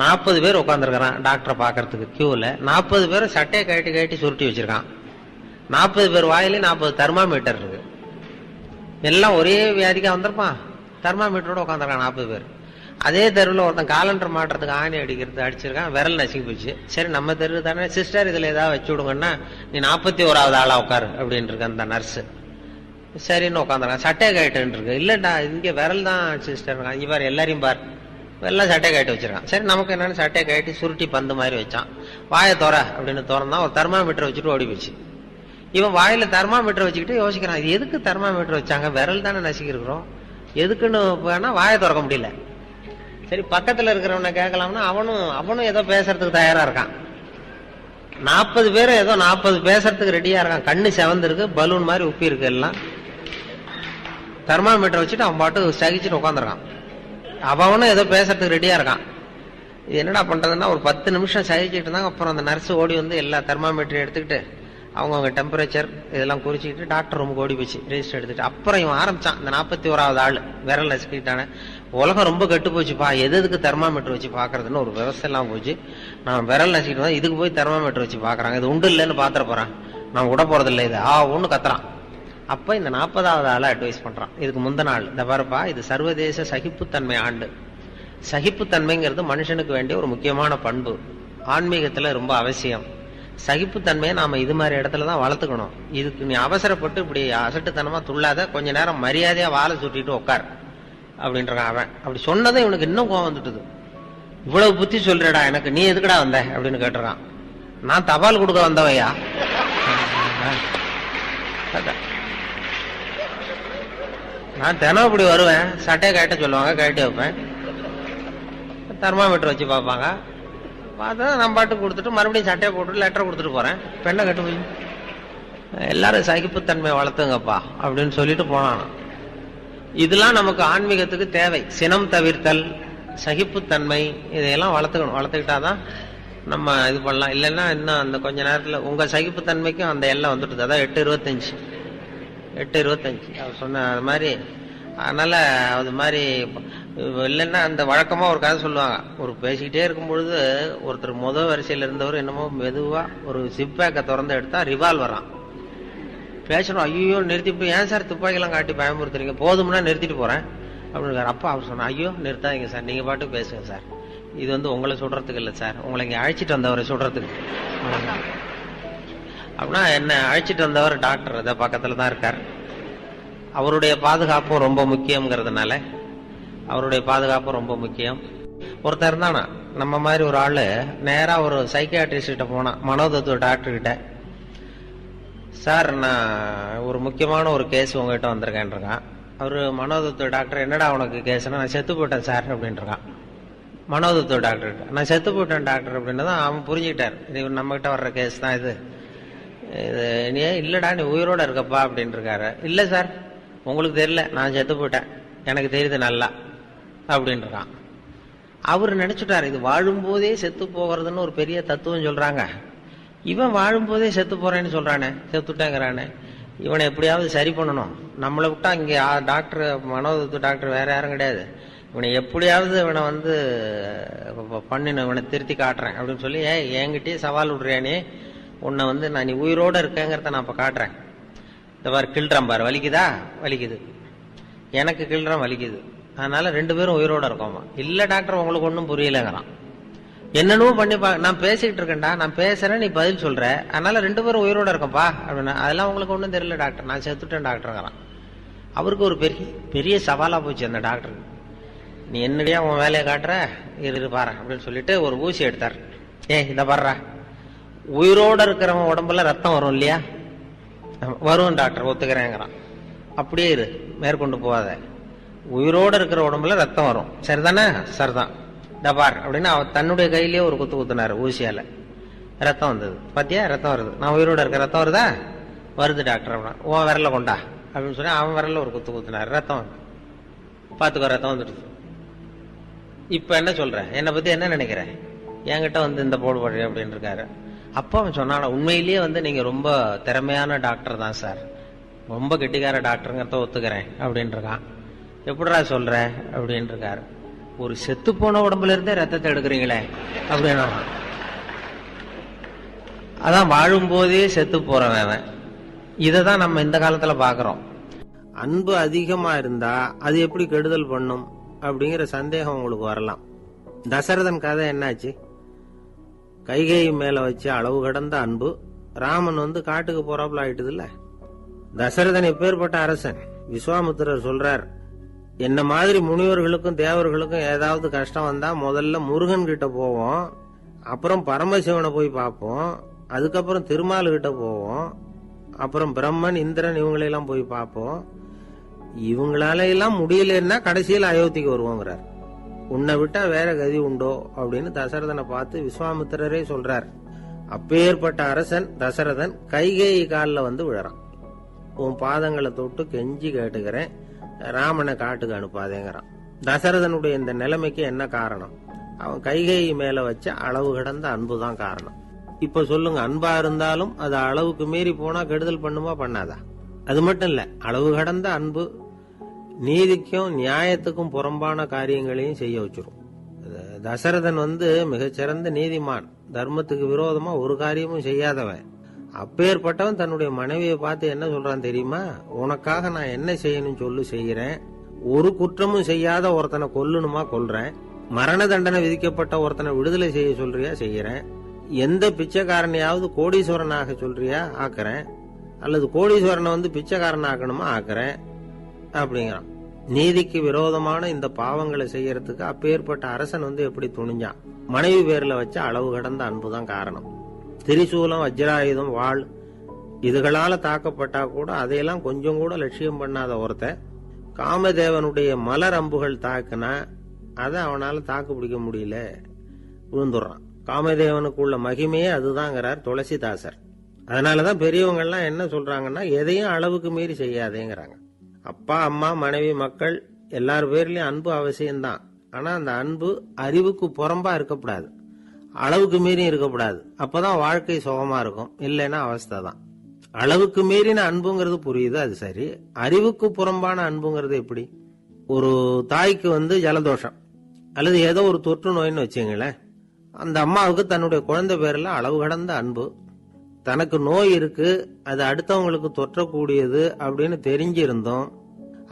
40 பேர் உட்காந்துருக்கான் டாக்டரை பாக்கிறதுக்கு கியூல. 40 பேரும் சட்டையை கட்டி சுருட்டி வச்சிருக்கான். 40 பேர் வாயிலையும் 40 தெர்மாமீட்டர் இருக்கு. எல்லாம் ஒரே வியாதிக்கா வந்திருப்பான். தெர்மாமீட்டரோட உட்காந்துருக்கான் 40 பேர். அதே தெருவில் ஒருத்தன் காலண்டர் மாட்டுறதுக்கு ஆணி அடிச்சிருக்கான். விரல் நசுக்கி போச்சு. சரி, நம்ம தெரு தானே சிஸ்டர், இதுல ஏதாவது வச்சு விடுங்கன்னா, நீ 41வது ஆளா உட்காரு அப்படின்னு இருக்கு அந்த நர்ஸு. சரின்னு உட்காந்துருக்கான். சட்டையை கயிட்டு இருக்கு. இல்லடா, இங்க விரல் தான் சிஸ்டர், இவர் எல்லாரையும் பார், எல்லாம் சட்டையை கட்டி வச்சிருக்கான். சரி, நமக்கு என்னன்னு சட்டையை கட்டி சுருட்டி பந்து மாதிரி வச்சான். வாயை தோற அப்படின்னு திறந்தான். ஒரு தெர்மாமீட்டர் வச்சுட்டு ஓடி போச்சு. இவன் வாயில தெர்மாமீட்டர் வச்சுக்கிட்டு யோசிக்கிறான், இது எதுக்கு தெர்மாமீட்டர் வச்சாங்க, விரல் தானே நசுக்கி இருக்கிறோம், எதுக்குன்னு போனா வாயை திறக்க முடியல. சரி, பக்கத்துல இருக்கிறவனை கேட்கலாம்னா அவனும் ஏதோ பேசுறதுக்கு தயாரா இருக்கான். 40 பேரும் ஏதோ 40 பேசுறதுக்கு ரெடியா இருக்கான். கண்ணு செவந்திருக்கு, பலூன் மாதிரி உப்பி இருக்கு எல்லாம். தெர்மாமீட்டர் வச்சுட்டு அவன் பாட்டு சகிச்சுட்டு உட்காந்துருக்கான். அவனும் ஏதோ பேசுறதுக்கு ரெடியா இருக்கான். இது என்னடா பண்றதுன்னா, ஒரு 10 நிமிஷம் சகிச்சுட்டு இருந்தாங்க. அப்புறம் அந்த நர்ஸ் ஓடி வந்து எல்லா தெர்மாமீட்டரையும் எடுத்துக்கிட்டு அவங்க டெம்பரேச்சர் இதெல்லாம் குறிச்சிக்கிட்டு டாக்டர் ரூமுக்கு ஓடி போச்சு ரெஜிஸ்டர் எடுத்துட்டு. அப்புறம் இவன் ஆரம்பிச்சான். இந்த 41வது ஆள் விரல் நசுக்கிட்டானே, உலகம் ரொம்ப கெட்டு போச்சுப்பா, எதுக்கு தெர்மாமீட்டர் வச்சு பாக்குறதுன்னு ஒரு விவசாயம் எல்லாம் போச்சு. நான் விரல் நசுக்கிட்டு இதுக்கு போய் தெர்மாமீட்டர் வச்சு பாக்குறாங்க, இது உண்டு இல்லைன்னு பாத்துற போறான், நான் விட போறது இல்லை, இது ஒண்ணு கத்துறான். அப்ப இந்த 40வது ஆளை அட்வைஸ் பண்றான். இதுக்கு முந்தின ஆள், இந்த பாருப்பா, இது சர்வதேச சகிப்புத்தன்மை ஆண்டு. சகிப்புத்தன்மைங்கிறது மனுஷனுக்கு வேண்டிய ஒரு முக்கியமான பண்பு, ஆன்மீகத்துல ரொம்ப அவசியம். சகிப்புத்தன்மையை நாம இது மாதிரி இடத்துலதான் வளர்த்துக்கணும். இதுக்கு நீ அவசரப்பட்டு இப்படி அசட்டுத்தனமா துள்ளாத, கொஞ்ச நேரம் மரியாதையா வாழை சுட்டிட்டு உட்கார் அப்படின்றான் அவன். அப்படி சொன்னதை இவனுக்கு இன்னும் கோவம் வந்துட்டுது. இவ்வளவு புத்தி சொல்றடா எனக்கு, நீ எதுக்குடா வந்த அப்படின்னு கேட்டுறான். நான் தபால் கொடுக்க வந்தவையா, நான் தினம் இப்படி வருவேன், சட்டையை கட்ட சொல்லுவாங்க, கட்டி வைப்பேன், தெர்மாமீட்டர் வச்சு பார்ப்பாங்க, பார்த்தா நான் பாட்டு கொடுத்துட்டு மறுபடியும் சட்டையை போட்டு லெட்டர் கொடுத்துட்டு போறேன். பெண்ணை கட்டு போய் எல்லாரும் சகிப்புத்தன்மை வளர்த்துங்கப்பா அப்படின்னு சொல்லிட்டு போனான். இதெல்லாம் நமக்கு ஆன்மீகத்துக்கு தேவை. சினம் தவிர்த்தல், சகிப்புத்தன்மை, இதையெல்லாம் வளர்த்துக்கணும். வளர்த்துக்கிட்டாதான் நம்ம இது பண்ணலாம். இல்லைன்னா இன்னும் அந்த கொஞ்ச நேரத்தில் உங்க சகிப்புத்தன்மைக்கும் அந்த எல்லாம் வந்துட்டு, அதான் 8:25 அவர் சொன்ன அது மாதிரி. அதனால அது மாதிரி இல்லைன்னா அந்த வழக்கமா ஒரு கதை சொல்லுவாங்க. ஒரு பேசிக்கிட்டே இருக்கும் பொழுது ஒருத்தர் முதல் வரிசையில இருந்தவர் என்னமோ மெதுவா ஒரு ஜிப்பேக்கை திறந்து எடுத்தா ரிவால்வரான். பேசணும், ஐயோ நிறுத்திட்டு, ஏன் சார் துப்பாக்கிலாம் காட்டி பயமுறுத்துறீங்க, போதும்னா நிறுத்திட்டு போறேன் அப்படின்னு. அப்பா அவர் சொன்னா, ஐயோ நிறுத்தாதீங்க சார், நீங்க பாட்டுக்கு பேசுங்க சார், இது உங்களை சுடுறதுக்கு இல்லை சார், உங்களை இங்க அழைச்சிட்டு வந்தவரை சுடுறதுக்கு. அப்படின்னா என்ன அழைச்சிட்டு வந்தவர் டாக்டர் இதை பக்கத்துல தான் இருக்கார். அவருடைய பாதுகாப்பும் ரொம்ப முக்கியம்ங்கிறதுனால அவருடைய பாதுகாப்பும் ரொம்ப முக்கியம். ஒருத்தர் இருந்தானா நம்ம மாதிரி ஒரு ஆளு, நேரா ஒரு சைக்கியாட்ரிஸ்ட் கிட்ட போனான், மனோதத்துவ டாக்டர் கிட்ட. சார், நான் ஒரு முக்கியமான ஒரு கேஸ் உங்ககிட்ட வந்திருக்கேன்றான். அவரு மனோதத்துவ டாக்டர், என்னடா உனக்கு கேஸ்னா, நான் செத்து போயிட்டேன் சார் அப்படின்றான். மனோதத்துவ டாக்டர் கிட்ட நான் செத்து போயிட்டேன் டாக்டர் அப்படின்னு தான் அவன் புரிஞ்சுக்கிட்டார். இது நம்ம கிட்ட வர்ற கேஸ் தான் இது. நீ இல்லடா நீ உயிரோட இருக்கப்பா அப்படின்னு இருக்காரு. இல்ல சார், உங்களுக்கு தெரியல, நான் செத்து போயிட்டேன், எனக்கு தெரியுது நல்லா அப்படின்றான். அவரு நினைச்சுட்டாரு, இது வாழும்போதே செத்து போகிறதுன்னு ஒரு பெரிய தத்துவம் சொல்றாங்க, இவன் வாழும்போதே செத்து போறேன்னு சொல்றானே, செத்துட்டேங்கிறானே, இவனை எப்படியாவது சரி பண்ணணும். நம்மளை விட்டா இங்க டாக்டர், மனோதத்துவ டாக்டர் வேற யாரும் கிடையாது, இவனை எப்படியாவது இவனை பண்ணின, இவனை திருத்தி காட்டுறேன் அப்படின்னு சொல்லி, என்கிட்டயே சவால் விடுறியானே, உன்னை நான் நீ உயிரோட இருக்கேங்கிறத நான் இப்ப காட்டுறேன், இந்த மாதிரி கிள்றான் பாரு, வலிக்குதா? வலிக்குது. எனக்கு கிள்றான், வலிக்குது. அதனால 2 பேரும் உயிரோட இருக்கோமா? இல்ல டாக்டர், உங்களுக்கு ஒன்றும் புரியலங்கிறான். என்னென்னவோ பண்ணி நான் பேசிக்கிட்டு இருக்கேன்டா, நான் பேசுறேன், நீ பதில் சொல்ற, அதனால 2 பேரும் உயிரோட இருக்கோம்ப்பா அப்படின்னா, அதெல்லாம் உங்களுக்கு ஒன்றும் தெரியல டாக்டர், நான் செத்துட்டேன் டாக்டருங்கிறான். அவருக்கு ஒரு பெரிய சவாலா போச்சு அந்த டாக்டருக்கு. நீ என்னடியா உன் வேலையை காட்டுற, இரு பாரு அப்படின்னு சொல்லிட்டு ஒரு ஊசி எடுத்தார். இந்த பாடுறா, உயிரோட இருக்கிறவன் உடம்புல ரத்தம் வரும் இல்லையா? வரும் டாக்டர், ஒத்துக்கிறேங்கிறான். அப்படியே இரு, மேற்கொண்டு போகாத. உயிரோட இருக்கிற உடம்புல ரத்தம் வரும், சரிதானே? சரிதான். டபார் அப்படின்னு அவர் தன்னுடைய கையிலேயே ஒரு குத்து குத்துனாரு ஊசியால. ரத்தம் வந்தது. பாத்தியா, ரத்தம் வருது. நான் உயிரோட இருக்க, ரத்தம் வருதா? வருது டாக்டர். அப்படின்னா உன் விரல கொண்டா அப்படின்னு சொல்லி அவன் விரல ஒரு குத்து குத்துனாரு. ரத்தம் வந்து பாத்துக்கோ, ரத்தம் வந்துடுது. இப்ப என்ன சொல்ற, என்னை பத்தி என்ன நினைக்கிற, என்கிட்ட வந்து இந்த போடு போடு அப்படின்னு இருக்காரு. அப்போ அவன் சொன்னான, உண்மையிலேயே வந்து நீங்க ரொம்ப திறமையான டாக்டர் தான் சார், ரொம்ப கெட்டிக்கார டாக்டருங்கிறத ஒத்துக்கிறேன் அப்படின்னு இருக்கான். எப்படிடா சொல்ற அப்படின்னு இருக்காரு. ஒரு செத்து போன உடம்புல இருந்தே ரத்தத்தை எடுக்கிறீங்களே அப்படின்னா, அதான் வாழும் போதே செத்து போறவன். இததான் நம்ம இந்த காலத்துல பாக்குறோம். அன்பு அதிகமா இருந்தா அது எப்படி கெடுதல் பண்ணும் அப்படிங்கிற சந்தேகம் உங்களுக்கு வரலாம். தசரதன் கதை என்னாச்சு? கைகேயி மேல வச்சு அளவு கடந்த அன்பு. ராமன் வந்து காட்டுக்கு போறாப்புல ஆயிட்டுது இல்ல. தசரதன் எப்பேற்பட்ட அரசன். விஸ்வாமித்திரர் சொல்றார், என்ன மாதிரி முனிவர்களுக்கும் தேவர்களுக்கும் ஏதாவது கஷ்டம் வந்தா முதல்ல முருகன் கிட்ட போவோம், அப்புறம் பரமசிவனை போய் பார்ப்போம், அதுக்கப்புறம் திருமால் கிட்ட போவோம், அப்புறம் பிரம்மன் இந்திரன் இவங்களெல்லாம் போய் பார்ப்போம். இவங்களால எல்லாம் முடியலன்னா கடைசியில் அயோத்திக்கு வருவோங்கிறார். உன்னை விட்டா வேற கதி உண்டோ அப்படின்னு தசரதனை பார்த்து விஸ்வாமித்திரரே சொல்றார். அப்பேற்பட்ட அரசன் தசரதன் கைகேயி காலில் வந்து விழறான். உன் பாதங்களை தொட்டு கெஞ்சி கேட்டுக்கிறேன், ராமனை காட்டுக்கு அனுப்பாதேங்கிறான். தசரதனுடைய இந்த நிலைமைக்கு என்ன காரணம்? அவன் கைகேயி மேல வச்ச அளவு கடந்த அன்புதான் காரணம். இப்ப சொல்லுங்க, அன்பா இருந்தாலும் அது அளவுக்கு மீறி போனா கெடுதல் பண்ணுமா பண்ணாதா? அது மட்டும் இல்ல, அளவு கடந்த அன்பு நீதிக்கும் நியாயத்துக்கும் புறம்பான காரியங்களையும் செய்ய வச்சிரும். தசரதன் வந்து மிகச்சிறந்த நீதிமான், தர்மத்துக்கு விரோதமா ஒரு காரியமும் செய்யாதவன். அப்பேற்பட்டவன் தன்னுடைய மனைவியை பார்த்து என்ன சொல்றான் தெரியுமா? உனக்காக நான் என்ன செய்யணும் சொல்லு, செய்யறேன். ஒரு குற்றமும் செய்யாத ஒருத்தனை கொல்லணுமா கொல்றேன். மரண தண்டனை விதிக்கப்பட்ட ஒருத்தனை விடுதலை செய்ய சொல்றியா செய்யறேன். எந்த பிச்சைக்காரனையாவது கோடீஸ்வரனாக சொல்றியா ஆக்குறேன், அல்லது கோடீஸ்வரனை வந்து பிச்சைக்காரன் ஆக்கணுமா ஆக்குறேன் அப்படிங்கிறான். நீதிக்கு விரோதமான இந்த பாவங்களை செய்யறதுக்கு அப்பேற்பட்ட அரசன் வந்து எப்படி துணிஞ்சான்? மனைவி பேர்ல வச்ச அளவு கடந்த அன்புதான் காரணம். திரிசூலம், வஜ்ராயுதம், வாள் இதுகளால தாக்கப்பட்டா கூட அதையெல்லாம் கொஞ்சம் கூட லட்சியம் பண்ணாத ஒருத்தன் காமதேவனுடைய மலர் அம்புகள் தாக்குனா அதை அவனால தாக்கு பிடிக்க முடியல, விழுந்துடுறான். காமதேவனுக்குள்ள மகிமையே அதுதாங்கிறார் துளசிதாசர். அதனாலதான் பெரியவங்க எல்லாம் என்ன சொல்றாங்கன்னா, எதையும் அளவுக்கு மீறி செய்யாதேங்கிறாங்க. அப்பா, அம்மா, மனைவி, மக்கள் எல்லார் பேர்லயும் அன்பு அவசியம்தான். ஆனா அந்த அன்பு அறிவுக்கு புறம்பா இருக்கக்கூடாது, அளவுக்கு மீறி இருக்கக்கூடாது. அப்பதான் வாழ்க்கை சுகமா இருக்கும். இல்லைன்னா அவஸ்தை தான். அளவுக்கு மீறின அன்புங்கிறது புரியுது, அது சரி. அறிவுக்கு புறம்பான அன்புங்கிறது எப்படி? ஒரு தாய்க்கு வந்து ஜலதோஷம் அல்லது ஏதோ ஒரு தொற்று நோயின்னு வச்சுங்களேன். அந்த அம்மாவுக்கு தன்னுடைய குழந்தை பேர்ல அளவு கடந்த அன்பு. தனக்கு நோய் இருக்கு, அது அடுத்தவங்களுக்கு தொற்றக்கூடியது அப்படின்னு தெரிஞ்சிருந்தோம்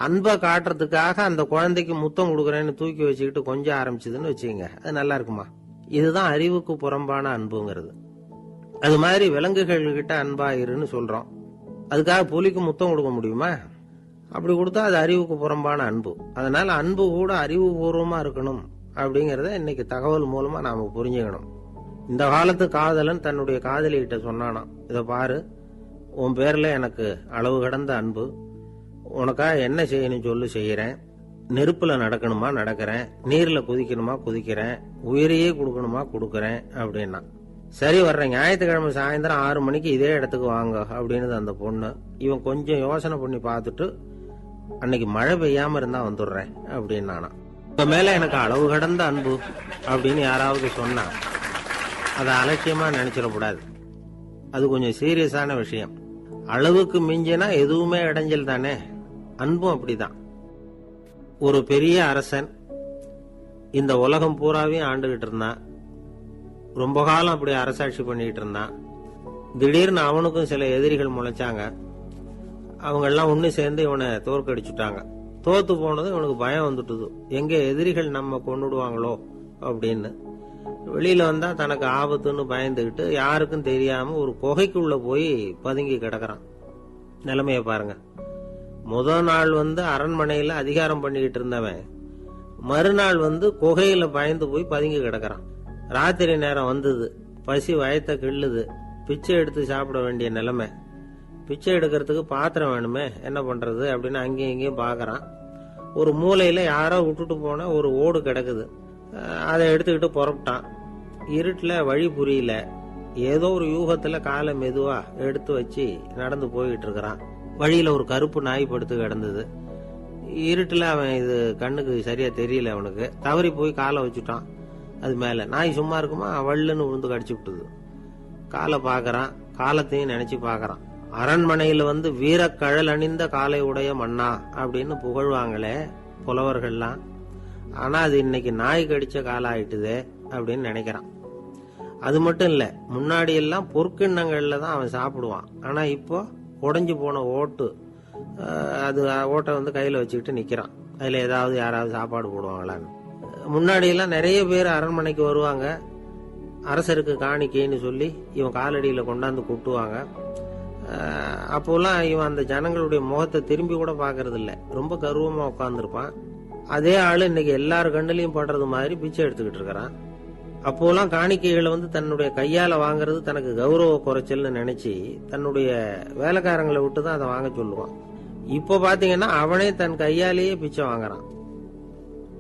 அன்பை காட்டுறதுக்காக அந்த குழந்தைக்கு முத்தம் கொடுக்குறேன்னு தூக்கி வச்சுக்கிட்டு கொஞ்சம் ஆரம்பிச்சதுன்னு வச்சுக்கோங்க, அது நல்லா இருக்குமா? இதுதான் அறிவுக்கு புறம்பான அன்புங்கிறது. அது மாதிரி விலங்குகள் கிட்ட அன்பாயிருன்னு சொல்றோம். அதுக்காக புலிக்கு முத்தம் கொடுக்க முடியுமா? அப்படி கொடுத்தா அது அறிவுக்கு புறம்பான அன்பு. அதனால அன்பு கூட அறிவுபூர்வமா இருக்கணும் அப்படிங்கறத இன்னைக்கு தகவல் மூலமா நாம புரிஞ்சுக்கணும். இந்த காலத்து காதலன் தன்னுடைய காதலிகிட்ட சொன்னானாம், இத பாரு, உன் பேர்ல எனக்கு அளவு கடந்த அன்பு, உனக்காக என்ன செய்யணும் சொல்லு செய்யறேன். நெருப்புல நடக்கணுமா நடக்கிறேன், நீர்ல குதிக்கணுமா குதிக்கிறேன், உயிரையே கொடுக்கணுமா கொடுக்கறேன் அப்படின்னா. சரி, வர்ற ஞாயிற்றுக்கிழமை சாயந்தரம் 6 மணிக்கு இதே இடத்துக்கு வாங்க அப்படின்னு அந்த பொண்ணு. இவன் கொஞ்சம் யோசனை பண்ணி பார்த்துட்டு, அன்னைக்கு மழை பெய்யாம இருந்தா வந்துடுறேன் அப்படின்னானா. இப்ப மேல எனக்கு அளவு கடந்த அன்பு அப்படின்னு யாராவது சொன்னா அதை அலட்சியமா நினைச்சிடக்கூடாது. அது கொஞ்சம் சீரியஸான விஷயம். அளவுக்கு மிஞ்சினா எதுவுமே இடைஞ்சல் தானே. அன்பும் அப்படிதான். ஒரு பெரிய அரசன் இந்த உலகம் பூராவையும் ஆண்டுகிட்டு இருந்தான். ரொம்ப காலம் அப்படி அரசாட்சி பண்ணிட்டு இருந்தான். திடீர்னு அவனுக்கும் சில எதிரிகள் முளைச்சாங்க. அவங்க எல்லாம் ஒண்ணு சேர்ந்து இவனை தோற்கடிச்சுட்டாங்க. தோத்து போனதும் இவனுக்கு பயம் வந்துட்டுது, எங்க எதிரிகள் நம்ம கொண்டுடுவாங்களோ அப்படின்னு. வெளியில வந்தா தனக்கு ஆபத்துன்னு பயந்துகிட்டு யாருக்கும் தெரியாம ஒரு குகைக்குள்ள போய் பதுங்கி கிடக்குறான். நிலைமைய பாருங்க. முதல் நாள் அரண்மனையில அதிகாரம் பண்ணிக்கிட்டு இருந்தவன் மறுநாள் குகையில பயந்து போய் பதுங்கி கிடக்குறான். ராத்திரி நேரம் வந்தது, பசி வயத்த கிள்ளுது, பிச்சை எடுத்து சாப்பிட வேண்டிய நிலைமை. பிச்சை எடுக்கிறதுக்கு பாத்திரம் வேணுமே, என்ன பண்றது அப்படின்னு அங்கேயும் இங்கேயும் பாக்குறான். ஒரு மூலையில யாரோ விட்டுட்டு போன ஒரு ஓடு கிடக்குது, அதை எடுத்துக்கிட்டு புறப்பட்டான். இருட்டுல வழி புரியல, ஏதோ ஒரு யூகத்துல காலை மெதுவா எடுத்து வச்சு நடந்து போயிட்டு இருக்கிறான். வழியில ஒரு கருப்பு நாய் படுத்து கிடந்தது. இருட்டுல அவன் இது கண்ணுக்கு சரியா தெரியல, அவனுக்கு தவறி போய் காலை வச்சுட்டான் அது மேல. நாய் சும்மா இருக்குமா, வள்ளுன்னு விழுந்து கடிச்சு விட்டுது. காலை பாக்குறான், காலத்தையும் நினைச்சு பாக்குறான். அரண்மனையில வீரக்கழல் அணிந்த காலை உடைய மன்னா அப்படின்னு புகழ்வாங்களே புலவர்கள்லாம், ஆனா அது இன்னைக்கு நாய் கடிச்ச காலம் ஆயிட்டுதே அப்படின்னு நினைக்கிறான். அது மட்டும் இல்ல, முன்னாடி எல்லாம் பொற்கிண்ணங்கள்ல தான் அவன் சாப்பிடுவான். ஆனா இப்போ உடைஞ்சு போன ஓட்டு, அது ஓட்டை கையில வச்சுக்கிட்டு நிக்கிறான். அதுல ஏதாவது யாராவது சாப்பாடு போடுவாங்களான்னு. முன்னாடி எல்லாம் நிறைய பேர் அரண்மனைக்கு வருவாங்க, அரசருக்கு காணிக்கைன்னு சொல்லி இவன் காலடியில கொண்டாந்து கொட்டுவாங்க. அப்போலாம் இவன் அந்த ஜனங்களுடைய முகத்தை திரும்பி கூட பாக்குறது இல்ல, ரொம்ப கர்வமா உட்கார்ந்துருப்பான். அதே ஆளு இன்னைக்கு எல்லாரு கண்ணுலயும் படுறது மாதிரி பிச்சை எடுத்துக்கிட்டு இருக்கிறான். அப்போலாம் காணிக்கைகளை தன்னுடைய கையால வாங்குறது தனக்கு கௌரவ குறைச்சல்னு நினைச்சு தன்னுடைய வேலைக்காரங்களை விட்டு தான் அதை வாங்க சொல்லுவான். இப்ப பாத்தீங்கன்னா அவனே தன் கையாலேயே பிச்சை வாங்குறான்.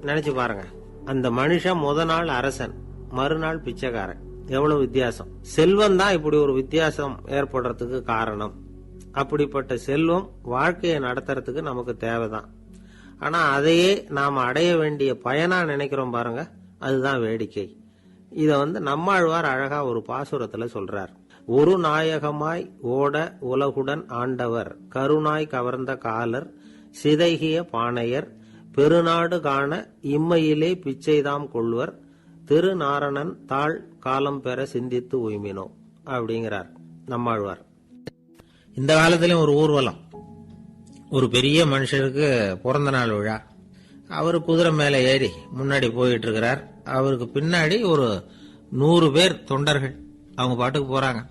நினைச்சு பாருங்க, அந்த மனுஷன் முத நாள் அரசன், மறுநாள் பிச்சைக்காரன். எவ்வளவு வித்தியாசம்! செல்வம் தான் இப்படி ஒரு வித்தியாசம் ஏற்படுறதுக்கு காரணம். அப்படிப்பட்ட செல்வம் வாழ்க்கையை நடத்துறதுக்கு நமக்கு தேவைதான். ஆனா அதையே நாம அடைய வேண்டிய பயனா நினைக்கிறோம் பாருங்க, அதுதான் வேடிக்கை. இத நம்மாழ்வார் அழகா ஒரு பாசுரத்துல சொல்றார். ஒரு நாயகமாய் ஓட உலகுடன் ஆண்டவர், கருணாய் கவர்ந்த காலர், சிதைகிய பானையர், பெருநாடு காண இம்மையிலே பிச்சைதாம் கொள்வர், திருநாரணன் தாழ் காலம் பெற சிந்தித்து உய்மினோ அப்படிங்கிறார் நம்மாழ்வார். இந்த காலத்திலும் ஒரு ஊர்வலம், ஒரு பெரிய மனுஷருக்கு பிறந்த நாள் விழா. அவரு குதிரை மேல ஏறி முன்னாடி போயிட்டு இருக்கிறார். அவருக்கு பின்னாடி ஒரு 100 பேர் தொண்டர்கள், அவங்க பாட்டுக்கு போறாங்க.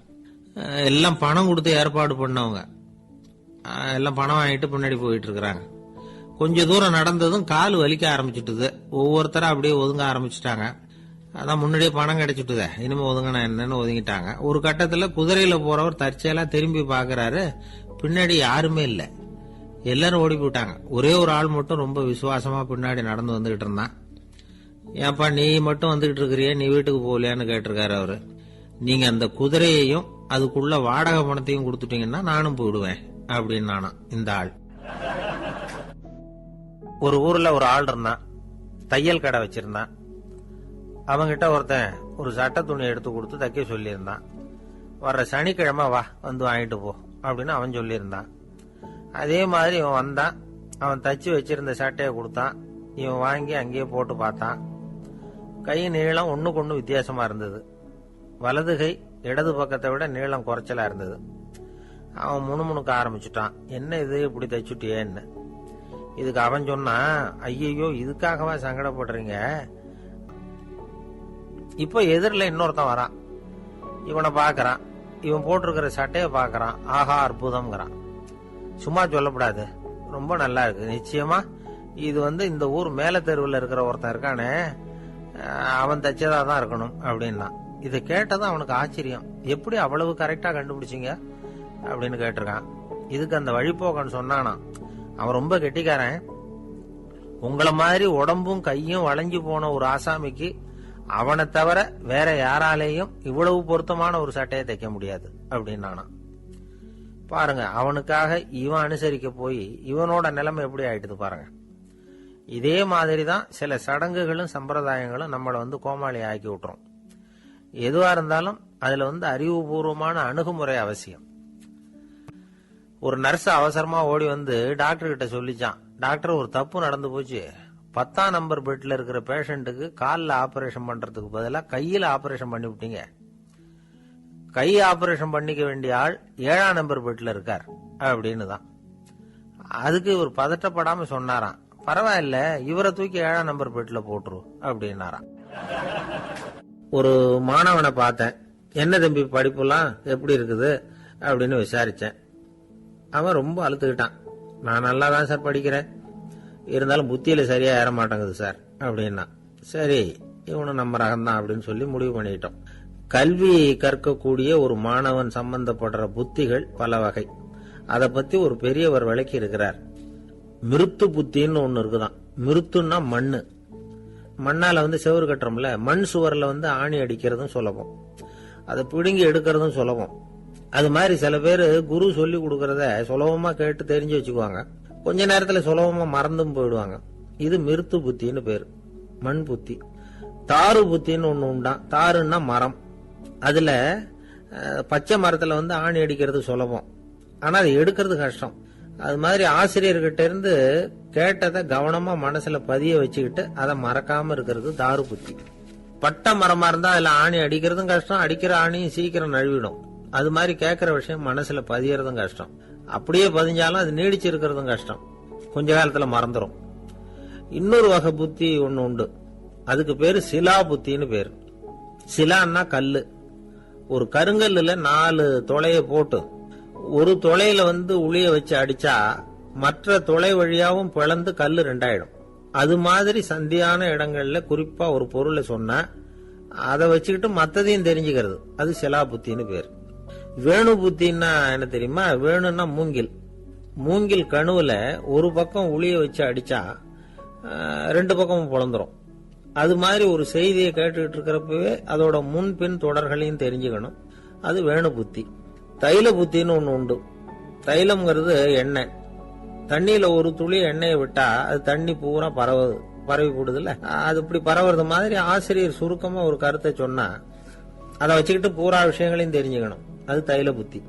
எல்லாம் பணம் கொடுத்து ஏற்பாடு பண்ணவங்க, எல்லாம் பணம் வாங்கிட்டு பின்னாடி போயிட்டு இருக்கிறாங்க. கொஞ்ச தூரம் நடந்ததும் கால் வலிக்க ஆரம்பிச்சுட்டுது. ஒவ்வொருத்தரும் அப்படியே ஒதுங்க ஆரம்பிச்சுட்டாங்க. அதான் முன்னாடியே பணம் கிடைச்சிட்டுதே, இனிமே ஒதுங்கினா என்னன்னு ஒதுங்கிட்டாங்க. ஒரு கட்டத்துல குதிரையில போறவர் தற்செயலா திரும்பி பாக்குறாரு, பின்னாடி யாருமே இல்ல, எல்லாரும் ஓடி போயிட்டாங்க. ஒரே ஒரு ஆள் மட்டும் ரொம்ப விசுவாசமா பின்னாடி நடந்து வந்துகிட்டு இருந்தான். ஏன்பா நீ மட்டும் வந்துகிட்டு இருக்கிறிய, நீ வீட்டுக்கு போகலையான்னு கேட்டிருக்காரு அவரு. நீங்க அந்த குதிரையையும் அதுக்குள்ள வாடகை பணத்தையும் கொடுத்துட்டீங்கன்னா நானும் போயிடுவேன் அப்படின்னு நானா இந்த ஆள். ஒரு ஊர்ல ஒரு ஆள் இருந்தான், தையல் கடை வச்சிருந்தான். அவங்கிட்ட ஒருத்தன் ஒரு சட்டை துணி எடுத்து கொடுத்து தைக்க சொல்லியிருந்தான். வர்ற சனிக்கிழமை வா வாங்கிட்டு போ அப்படின்னு அவன் சொல்லியிருந்தான். அதே மாதிரி இவன் வந்தான், அவன் தச்சு வச்சிருந்த சட்டையை கொடுத்தான். இவன் வாங்கி அங்கேயே போட்டு பார்த்தான். கை நீளம் ஒண்ணுக்கு ஒண்ணு வித்தியாசமா இருந்தது. வலது கை இடது பக்கத்தை விட நீளம் குறைச்சலா இருந்தது. அவன் முணுமுணுக்க ஆரம்பிச்சுட்டான், என்ன இது இப்படி தைச்சுட்டியேன்னு. இதுக்கு அவன் சொன்னான், ஐயோ இதுக்காகவா சங்கடப்படுறீங்க? இப்ப எதிரில் இன்னொருத்தன் வரான், இவனை பாக்குறான், இவன் போட்டிருக்கிற சட்டையை பாக்குறான், ஆஹா அற்புதம்ங்கிறான். சும்மா சொல்லக்கூடாது, ரொம்ப நல்லா இருக்கு, நிச்சயமா இது இந்த ஊர் மேல தெருவில் இருக்கிற ஒருத்தன் இருக்கானே, அவன் தச்சதா தான் இருக்கணும் அப்படின்னா. இதை கேட்டதும் அவனுக்கு ஆச்சரியம், எப்படி அவ்வளவு கரெக்டா கண்டுபிடிச்சிங்க அப்படின்னு கேட்டிருக்கான். இதுக்கு அந்த வழிபோக்கன்னு சொன்னானா, அவன் ரொம்ப கெட்டிக்காரன், உங்களை மாதிரி உடம்பும் கையும் வளைஞ்சு போன ஒரு ஆசாமிக்கு அவனை தவிர வேற யாராலேயும் இவ்வளவு பொருத்தமான ஒரு சட்டையை தைக்க முடியாது அப்படின்னானா. பாருங்க, அவனுக்காக இவன் அனுசரிக்க போய் இவனோட நிலைமை எப்படி ஆயிட்டுது பாருங்க. இதே மாதிரிதான் சில சடங்குகளும் சம்பிரதாயங்களும் நம்மளை கோமாளி ஆக்கி விட்டுரும். எதுவா இருந்தாலும் அதுல அறிவுபூர்வமான அணுகுமுறை அவசியம். ஒரு நர்ஸ் அவசரமா ஓடி டாக்டர் கிட்ட சொல்லிச்சான், டாக்டர் ஒரு தப்பு நடந்து போச்சு, 10ஆம் நம்பர் பெட்ல இருக்கிற பேஷண்ட்டுக்கு காலில் ஆபரேஷன் பண்றதுக்கு பதிலாக கையில ஆபரேஷன் பண்ணி விட்டீங்க. கை ஆபரேஷன் பண்ணிக்க வேண்டிய ஆள் 7ஆம் நம்பர் பெட்ல இருக்கார் அப்படின்னு தான். அதுக்கு இவர் பதட்டப்படாம சொன்னாராம், பரவாயில்ல, இவரை தூக்கி 7ஆம் நம்பர் பெட்டில போட்டுரு அப்படின்னாராம். ஒரு மாணவனை பார்த்தேன், என்ன தம்பி படிப்புலாம் எப்படி இருக்குது அப்படின்னு விசாரிச்சேன். அவன் ரொம்ப அழுத்துக்கிட்டான். நான் நல்லா தான் சார் படிக்கிறேன், இருந்தாலும் புத்தியில சரியா ஏற மாட்டேங்குது சார் அப்படின்னா. சரி, இவனும் நம்ம ரகம்தான் அப்படின்னு சொல்லி முடிவு பண்ணிட்டோம். கல்வி கற்கக்கூடிய ஒரு மாணவன் சம்பந்தப்படுற புத்திகள் பல வகை. அதை பத்தி ஒரு பெரியவர் விளக்கி இருக்கிறார். மிருத்து புத்தின்னு ஒண்ணு இருக்குதான். மிருத்துன்னா மண்ணு. மண்ணால செவுறு கட்டுறோம்ல, மண் சுவர்ல ஆணி அடிக்கிறதும் சுலபம், அதை பிடுங்கி எடுக்கிறதும் சுலபம். அது மாதிரி சில பேர் குரு சொல்லி கொடுக்கறத சுலபமா கேட்டு தெரிஞ்சு வச்சுக்குவாங்க, கொஞ்ச நேரத்துல சுலபமா மறந்தும் போயிடுவாங்க. இது மிருத்து புத்தின்னு பேரு, மண் புத்தி. தாரு புத்தின்னு ஒண்ணு உண்டான். தாருன்னா மரம். அதுல பச்சை மரத்துல ஆணி அடிக்கிறது சுலபம், ஆனா அதை எடுக்கிறது கஷ்டம். அது மாதிரி ஆசிரியர்கிட்ட இருந்து கேட்டதை கவனமா மனசுல பதிய வச்சுக்கிட்டு அதை மறக்காம இருக்கிறது தாரு புத்தி. பட்ட மரமா இருந்தா அதுல ஆணி அடிக்கிறதும் கஷ்டம், அடிக்கிற ஆணியும் சீக்கிரம் நழுவிடும். அது மாதிரி கேட்கிற விஷயம் மனசுல பதியறதும் கஷ்டம். அப்படியே பதிஞ்சாலும் அது நீடிச்சு இருக்கிறதும் கஷ்டம், கொஞ்ச காலத்துல மறந்துடும். இன்னொரு வகை புத்தி ஒண்ணு உண்டு, அதுக்கு பேரு சிலா புத்தின்னு பேரு. சிலான்னா கல்லு. ஒரு கருங்கல்லுல 4 துளைய போட்டு ஒரு துளையில உளிய வச்சு அடிச்சா மற்ற துளை வழியாவும் பிளந்து கல்லு 2ஆயிடும். அது மாதிரி சந்தியான இடங்கள்ல குறிப்பா ஒரு பொருளை சொன்னா அதை வச்சுக்கிட்டு மத்ததையும் தெரிஞ்சுக்கிறது, அது சிலா புத்தின்னு பேரு. வேணு புத்தின்னா என்ன தெரியுமா? வேணுன்னா மூங்கில். மூங்கில் கணுவுல ஒரு பக்கம் உளிய வச்சு அடிச்சா 2 பக்கமும் பிளந்துரும். அது மாதிரி ஒரு செய்தியை கேட்டுக்கிட்டு இருக்கிறப்பவே அதோட முன்பின் தொடர்களையும் தெரிஞ்சுக்கணும், அது வேணு புத்தி. தைல புத்தின்னு ஒண்ணு உண்டு. தைலம்ங்கிறது எண்ணெய். தண்ணியில ஒரு துளி எண்ணெயை விட்டா அது தண்ணி பூரா பரவி போடுதுல்ல, அது இப்படி பரவுறது மாதிரி ஆசிரியர் சுருக்கமா ஒரு கருத்தை சொன்னா அதை வச்சுக்கிட்டு பூரா விஷயங்களையும் தெரிஞ்சுக்கணும், அது தைல புத்தி.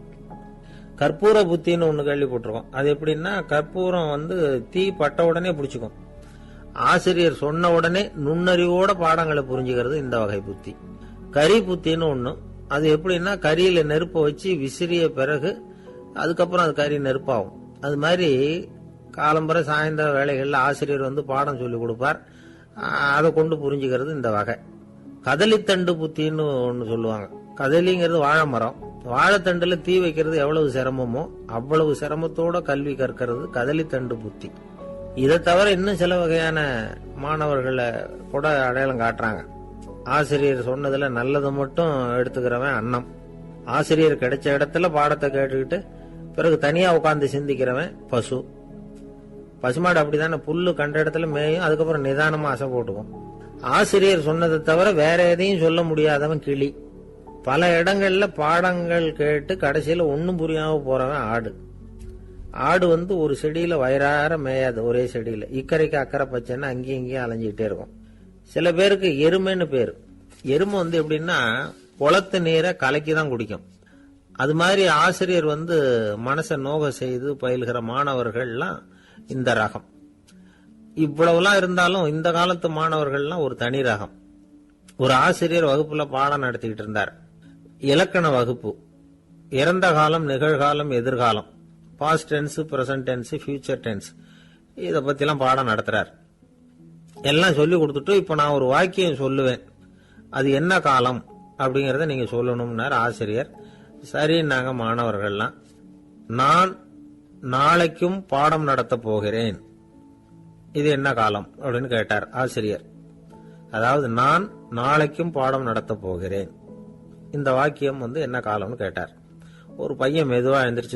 கற்பூர புத்தின்னு ஒண்ணு கேள்விப்பட்டிருக்கோம். அது எப்படின்னா, கற்பூரம் தீ பட்ட உடனே பிடிச்சுக்கும். ஆசிரியர் சொன்ன உடனே நுண்ணறிவோட பாடங்களை புரிஞ்சுக்கிறது இந்த வகை புத்தி. கரி புத்தின்னு ஒண்ணு. அது எப்படின்னா, கரியில நெருப்ப வச்சு விசிறிய பிறகு அதுக்கப்புறம் அது கறி நெருப்பாகும். அது மாதிரி காலம்பரை சாயந்தர வேளைகள்ல ஆசிரியர் பாடம் சொல்லி கொடுப்பார், அதை கொண்டு புரிஞ்சுக்கிறது இந்த வகை. கதலித்தண்டு புத்தின்னு ஒண்ணு சொல்லுவாங்க. கதலிங்கிறது வாழை மரம். வாழைத்தண்டுல தீ வைக்கிறது எவ்வளவு சிரமமோ அவ்வளவு சிரமத்தோட கல்வி கற்கிறது கதலித்தண்டு புத்தி. இதை தவிர இன்னும் சில வகையான மாணவர்களை கூட அடையாளம் காட்டுறாங்க. ஆசிரியர் சொன்னதுல நல்லதை மட்டும் எடுத்துக்கிறவன் அன்னம். ஆசிரியர் கிடைச்ச இடத்துல பாடத்தை கேட்டுக்கிட்டு பிறகு தனியா உட்கார்ந்து சிந்திக்கிறவன் பசு. பசுமாடு அப்படித்தானே, புல்லு கண்ட இடத்துல மேயும், அதுக்கப்புறம் நிதானமா அசை போட்டுக்கும். ஆசிரியர் சொன்னதை தவிர வேற எதையும் சொல்ல முடியாதவன் கிளி. பல இடங்கள்ல பாடங்கள் கேட்டு கடைசியில ஒன்னும் புரியாம போறவன் ஆடு. ஆடு ஒரு செடியில வயிறார மேயாது, ஒரே செடியில. இக்கரைக்கு அக்கறை பச்சைன்னு அங்கேயும் இங்கேயும் அலைஞ்சிக்கிட்டே இருக்கும். சில பேருக்கு எருமைன்னு பேரு. எருமை எப்படின்னா, குளத்து நீரை கலக்கி தான் குடிக்கும். அது மாதிரி ஆசிரியர் மனசை நோக செய்து பயில்கிற மாணவர்கள்லாம் இந்த ரகம். இவ்வளவுலாம் இருந்தாலும் இந்த காலத்து மாணவர்கள்லாம் ஒரு தனி ரகம். ஒரு ஆசிரியர் வகுப்புல பாடம் நடத்திக்கிட்டு இருந்தார். இலக்கண வகுப்பு. இறந்த காலம், நிகழ்காலம், எதிர்காலம், past tense, present tense, future tense, இதை பத்திலாம் பாடம் நடத்துறார். எல்லாம் சொல்லி கொடுத்துட்டு இப்ப நான் ஒரு வாக்கியம் சொல்லுவேன், அது என்ன காலம் அப்படிங்கறத நீங்க சொல்லணும்னார் ஆசிரியர். சரின்னாங்க மாணவர்கள்லாம். நான் நாளைக்கும் பாடம் நடத்த போகிறேன், இது என்ன காலம் அப்படின்னு கேட்டார் ஆசிரியர். அதாவது நான் நாளைக்கும் பாடம் நடத்த போகிறேன், இந்த வாக்கியம் என்ன காலம்னு கேட்டார். ஒரு பையன் மெதுவா எந்திரிச்சு